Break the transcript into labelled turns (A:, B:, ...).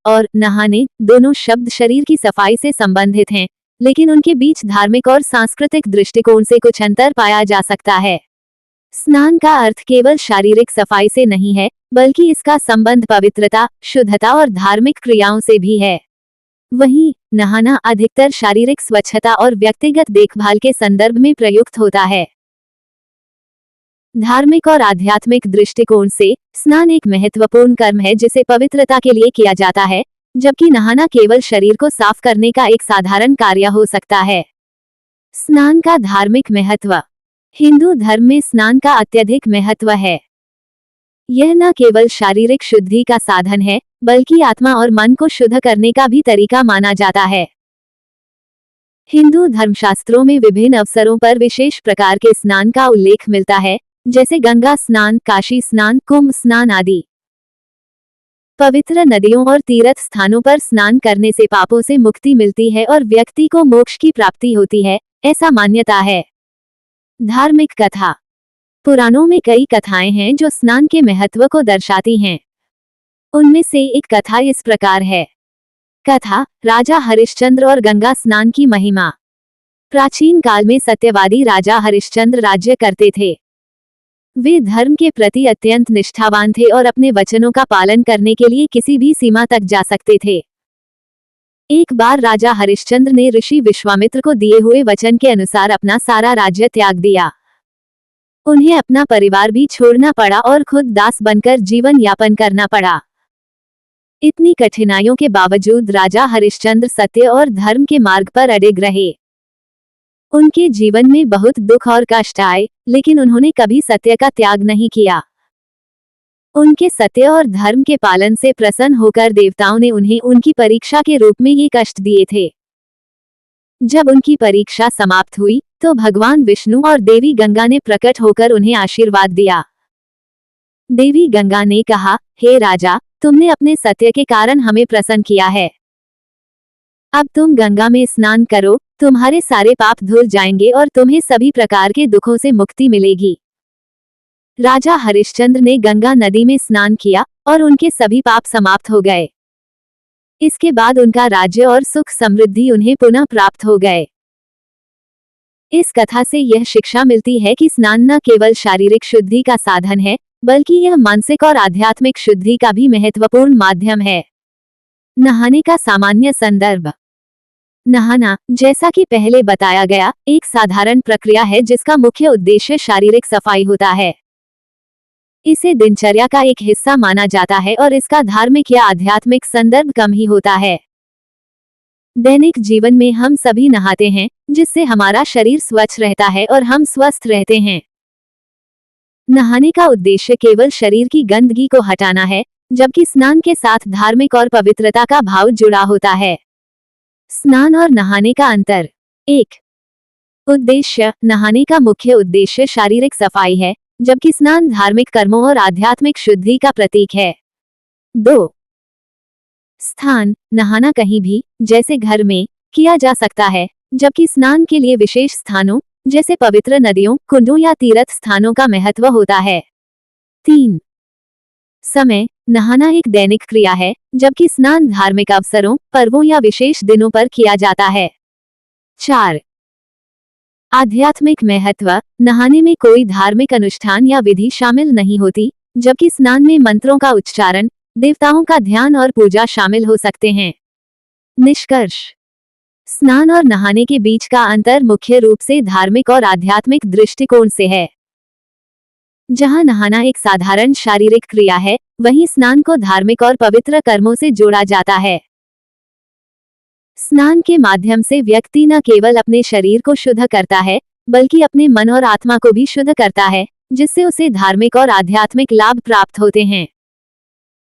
A: और नहाने दोनों शब्द शरीर की सफाई से संबंधित हैं, लेकिन उनके बीच धार्मिक और सांस्कृतिक दृष्टिकोण से कुछ अंतर पाया जा सकता है। स्नान का अर्थ केवल शारीरिक सफाई से नहीं है, बल्कि इसका संबंध पवित्रता, शुद्धता और धार्मिक क्रियाओं से भी है। वहीं नहाना अधिकतर शारीरिक स्वच्छता और व्यक्तिगत देखभाल के संदर्भ में प्रयुक्त होता है। धार्मिक और आध्यात्मिक दृष्टिकोण से स्नान एक महत्वपूर्ण कर्म है जिसे पवित्रता के लिए किया जाता है, जबकि नहाना केवल शरीर को साफ करने का एक साधारण कार्य हो सकता है। स्नान का धार्मिक महत्व। हिंदू धर्म में स्नान का अत्यधिक महत्व है। यह न केवल शारीरिक शुद्धि का साधन है, बल्कि आत्मा और मन को शुद्ध करने का भी तरीका माना जाता है। हिंदू धर्मशास्त्रों में विभिन्न अवसरों पर विशेष प्रकार के स्नान का उल्लेख मिलता है, जैसे गंगा स्नान, काशी स्नान, कुंभ स्नान आदि। पवित्र नदियों और तीर्थ स्थानों पर स्नान करने से पापों से मुक्ति मिलती है और व्यक्ति को मोक्ष की प्राप्ति होती है, ऐसा मान्यता है। धार्मिक कथा। पुराणों में कई कथाएं हैं जो स्नान के महत्व को दर्शाती हैं। उनमें से एक कथा इस प्रकार है। कथा, राजा हरिश्चंद्र और गंगा स्नान की महिमा। प्राचीन काल में सत्यवादी राजा हरिश्चंद्र राज्य करते थे। वे धर्म के प्रति अत्यंत निष्ठावान थे और अपने वचनों का पालन करने के लिए किसी भी सीमा तक जा सकते थे। एक बार राजा हरिश्चंद्र ने ऋषि विश्वामित्र को दिए हुए वचन के अनुसार अपना सारा राज्य त्याग दिया। उन्हें अपना परिवार भी छोड़ना पड़ा और खुद दास बनकर जीवन यापन करना पड़ा। इतनी कठिनाइयों के बावजूद राजा हरिश्चंद्र सत्य और धर्म के मार्ग पर अडिग रहे। उनके जीवन में बहुत दुख और कष्ट आए, लेकिन उन्होंने कभी सत्य का त्याग नहीं किया। उनके सत्य और धर्म के पालन से प्रसन्न होकर देवताओं ने उन्हें उनकी परीक्षा के रूप में ये कष्ट दिए थे। जब उनकी परीक्षा समाप्त हुई, तो भगवान विष्णु और देवी गंगा ने प्रकट होकर उन्हें आशीर्वाद दिया। देवी गंगा ने कहा, हे राजा, तुमने अपने सत्य के कारण हमें प्रसन्न किया है। अब तुम गंगा में स्नान करो, तुम्हारे सारे पाप धुल जाएंगे और तुम्हें सभी प्रकार के दुखों से मुक्ति मिलेगी। राजा हरिश्चंद्र ने गंगा नदी में स्नान किया और उनके सभी पाप समाप्त हो गए। इसके बाद उनका राज्य और सुख समृद्धि उन्हें पुनः प्राप्त हो गए। इस कथा से यह शिक्षा मिलती है कि स्नान न केवल शारीरिक शुद्धि का साधन है, बल्कि यह मानसिक और आध्यात्मिक शुद्धि का भी महत्वपूर्ण माध्यम है। नहाने का सामान्य संदर्भ। नहाना, जैसा कि पहले बताया गया, एक साधारण प्रक्रिया है जिसका मुख्य उद्देश्य शारीरिक सफाई होता है। इसे दिनचर्या का एक हिस्सा माना जाता है और इसका धार्मिक या आध्यात्मिक संदर्भ कम ही होता है। दैनिक जीवन में हम सभी नहाते हैं, जिससे हमारा शरीर स्वच्छ रहता है और हम स्वस्थ रहते हैं। नहाने का उद्देश्य केवल शरीर की गंदगी को हटाना है, जबकि स्नान के साथ धार्मिक और पवित्रता का भाव जुड़ा होता है। स्नान और नहाने का अंतर। 1. उद्देश्य। नहाने का मुख्य उद्देश्य शारीरिक सफाई है, जबकि स्नान धार्मिक कर्मों और आध्यात्मिक शुद्धि का प्रतीक है। 2. स्थान। नहाना कहीं भी, जैसे घर में, किया जा सकता है, जबकि स्नान के लिए विशेष स्थानों, जैसे पवित्र नदियों, कुंडों या तीर्थ स्थानों का महत्व होता है। 3. समय। नहाना एक दैनिक क्रिया है, जबकि स्नान धार्मिक अवसरों, पर्वों या विशेष दिनों पर किया जाता है। 4. आध्यात्मिक महत्व। नहाने में कोई धार्मिक अनुष्ठान या विधि शामिल नहीं होती, जबकि स्नान में मंत्रों का उच्चारण, देवताओं का ध्यान और पूजा शामिल हो सकते हैं। निष्कर्ष। स्नान और नहाने के बीच का अंतर मुख्य रूप से धार्मिक और आध्यात्मिक दृष्टिकोण से है। जहां नहाना एक साधारण शारीरिक क्रिया है, वहीं स्नान को धार्मिक और पवित्र कर्मों से जोड़ा जाता है। स्नान के माध्यम से व्यक्ति न केवल अपने शरीर को शुद्ध करता है, बल्कि अपने मन और आत्मा को भी शुद्ध करता है, जिससे उसे धार्मिक और आध्यात्मिक लाभ प्राप्त होते हैं।